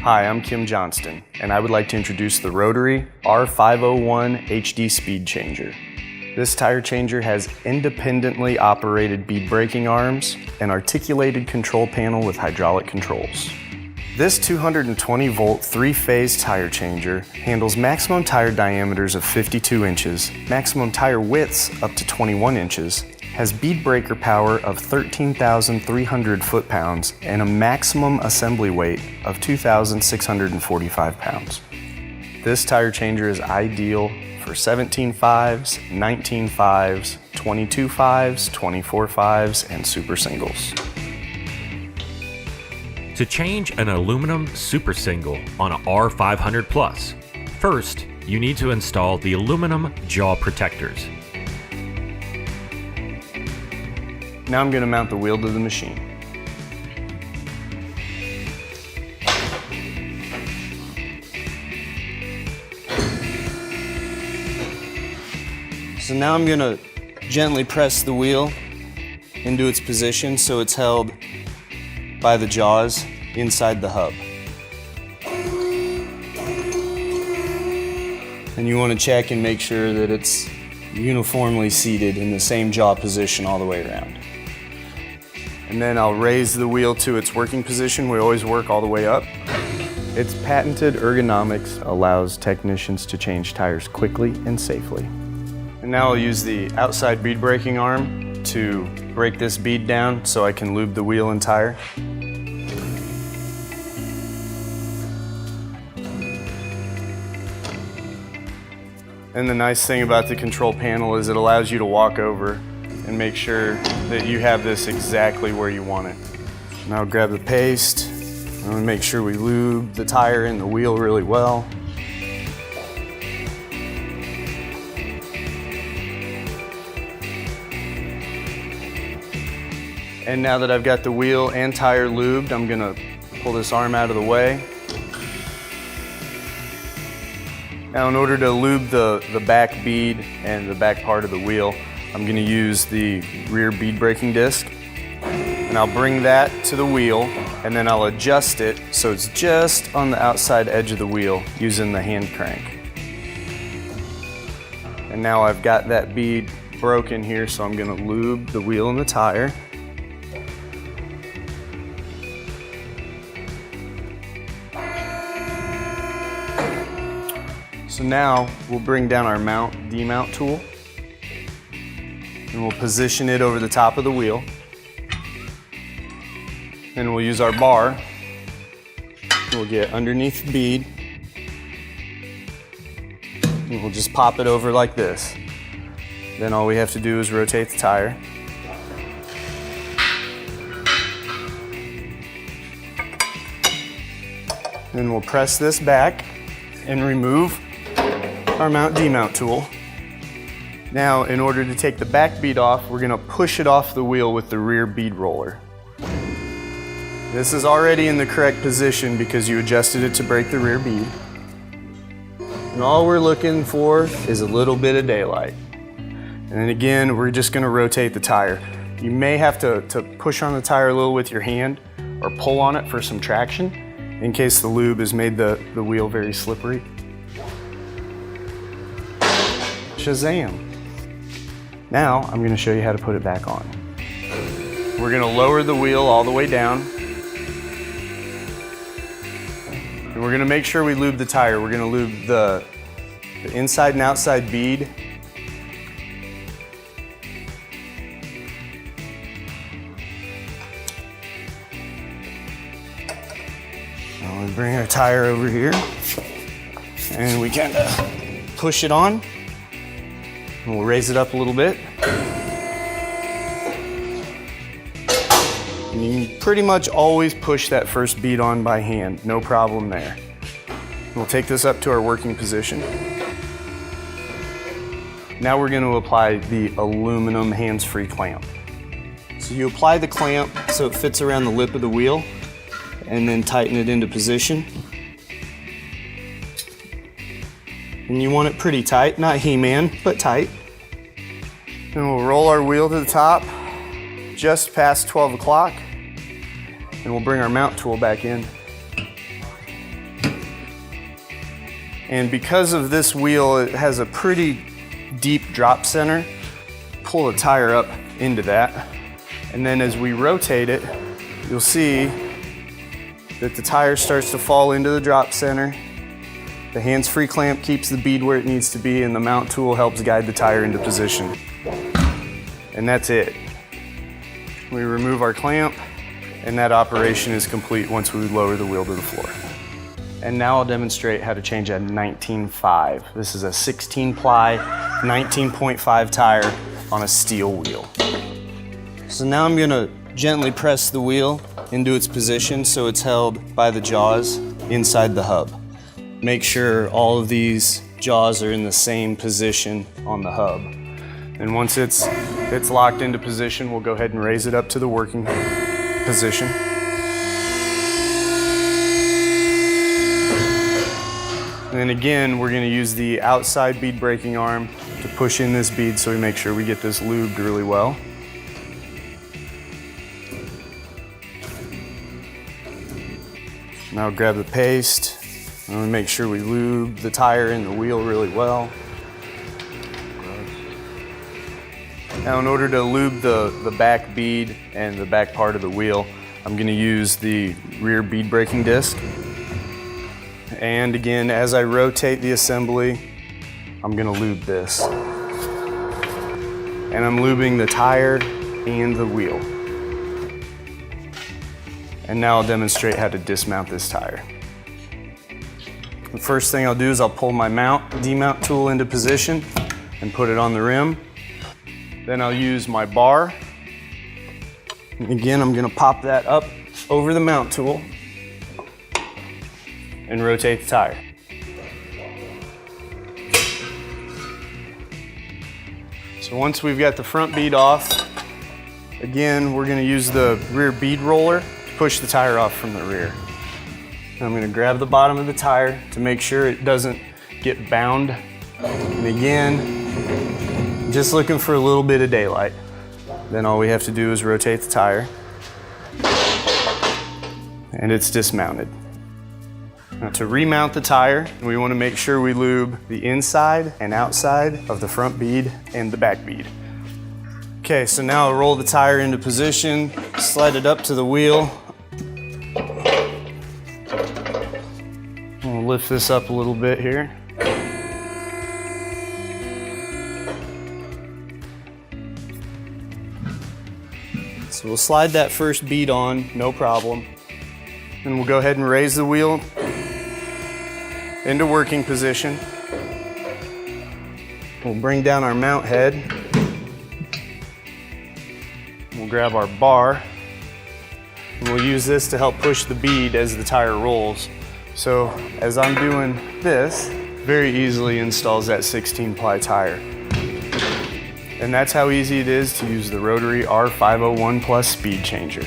Hi, I'm Kim Johnston, and I would like to introduce the Rotary R501 HD Speed Changer. This tire changer has independently operated bead braking arms and articulated control panel with hydraulic controls. This 220-volt three-phase tire changer handles maximum tire diameters of 52 inches, maximum tire widths up to 21 inches, has bead breaker power of 13,300 foot-pounds, and a maximum assembly weight of 2,645 pounds. This tire changer is ideal for 17.5s, 19.5s, 22.5s, 24.5s, and super singles. To change an aluminum super single on a R500Plus, first you need to install the aluminum jaw protectors. Now I'm going to mount the wheel to the machine. So now I'm going to gently press the wheel into its position so it's held by the jaws inside the hub. And you want to check and make sure that it's uniformly seated in the same jaw position all the way around. And then I'll raise the wheel to its working position. We always work all the way up. Its patented ergonomics allows technicians to change tires quickly and safely. And now I'll use the outside bead braking arm to break this bead down so I can lube the wheel and tire. And the nice thing about the control panel is it allows you to walk over and make sure that you have this exactly where you want it. Now grab the paste. I'm going to make sure we lube the tire and the wheel really well. And now that I've got the wheel and tire lubed, I'm going to pull this arm out of the way. Now in order to lube the back bead and the back part of the wheel, I'm going to use the rear bead braking disc, and I'll bring that to the wheel, and then I'll adjust it so it's just on the outside edge of the wheel using the hand crank. And now I've got that bead broken here, so I'm going to lube the wheel and the tire. So now we'll bring down our demount tool, and we'll position it over the top of the wheel. And we'll use our bar. We'll get underneath the bead, and we'll just pop it over like this. Then all we have to do is rotate the tire. Then we'll press this back and remove our demount tool. Now, in order to take the back bead off, we're going to push it off the wheel with the rear bead roller. This is already in the correct position because you adjusted it to break the rear bead. And all we're looking for is a little bit of daylight. And then again, we're just going to rotate the tire. You may have to push on the tire a little with your hand or pull on it for some traction in case the lube has made the wheel very slippery. Shazam! Now I'm going to show you how to put it back on. We're going to lower the wheel all the way down. And we're going to make sure we lube the tire. We're going to lube the inside and outside bead. Now we bring our tire over here and we kind of push it on. And we'll raise it up a little bit. And you can pretty much always push that first bead on by hand, no problem there. We'll take this up to our working position. Now we're going to apply the aluminum hands-free clamp. So you apply the clamp so it fits around the lip of the wheel, and then tighten it into position. And you want it pretty tight, not He-Man, but tight. And we'll roll our wheel to the top, just past 12 o'clock, and we'll bring our mount tool back in. And because of this wheel, it has a pretty deep drop center. Pull the tire up into that. And then as we rotate it, you'll see that the tire starts to fall into the drop center. The hands-free clamp keeps the bead where it needs to be, and the mount tool helps guide the tire into position. And that's it. We remove our clamp, and that operation is complete once we lower the wheel to the floor. And now I'll demonstrate how to change a 19.5. This is a 16-ply, 19.5 tire on a steel wheel. So now I'm gonna gently press the wheel into its position so it's held by the jaws inside the hub. Make sure all of these jaws are in the same position on the hub. And once it's locked into position, we'll go ahead and raise it up to the working position. And then again, we're gonna use the outside bead braking arm to push in this bead so we make sure we get this lubed really well. Now grab the paste, and we make sure we lube the tire and the wheel really well. Now in order to lube the back bead and the back part of the wheel, I'm gonna use the rear bead braking disc. And again, as I rotate the assembly, I'm gonna lube this. And I'm lubing the tire and the wheel. And now I'll demonstrate how to dismount this tire. The first thing I'll do is I'll pull my demount tool into position and put it on the rim. Then I'll use my bar. And again, I'm gonna pop that up over the mount tool and rotate the tire. So once we've got the front bead off, again, we're gonna use the rear bead roller to push the tire off from the rear. I'm gonna grab the bottom of the tire to make sure it doesn't get bound. And again, just looking for a little bit of daylight. Then all we have to do is rotate the tire, and it's dismounted. Now to remount the tire, we want to make sure we lube the inside and outside of the front bead and the back bead. Okay, so now I'll roll the tire into position, slide it up to the wheel. We'll lift this up a little bit here. So we'll slide that first bead on, no problem. And we'll go ahead and raise the wheel into working position. We'll bring down our mount head. We'll grab our bar. And we'll use this to help push the bead as the tire rolls. So as I'm doing this, very easily installs that 16-ply tire. And that's how easy it is to use the Rotary R501Plus speed changer.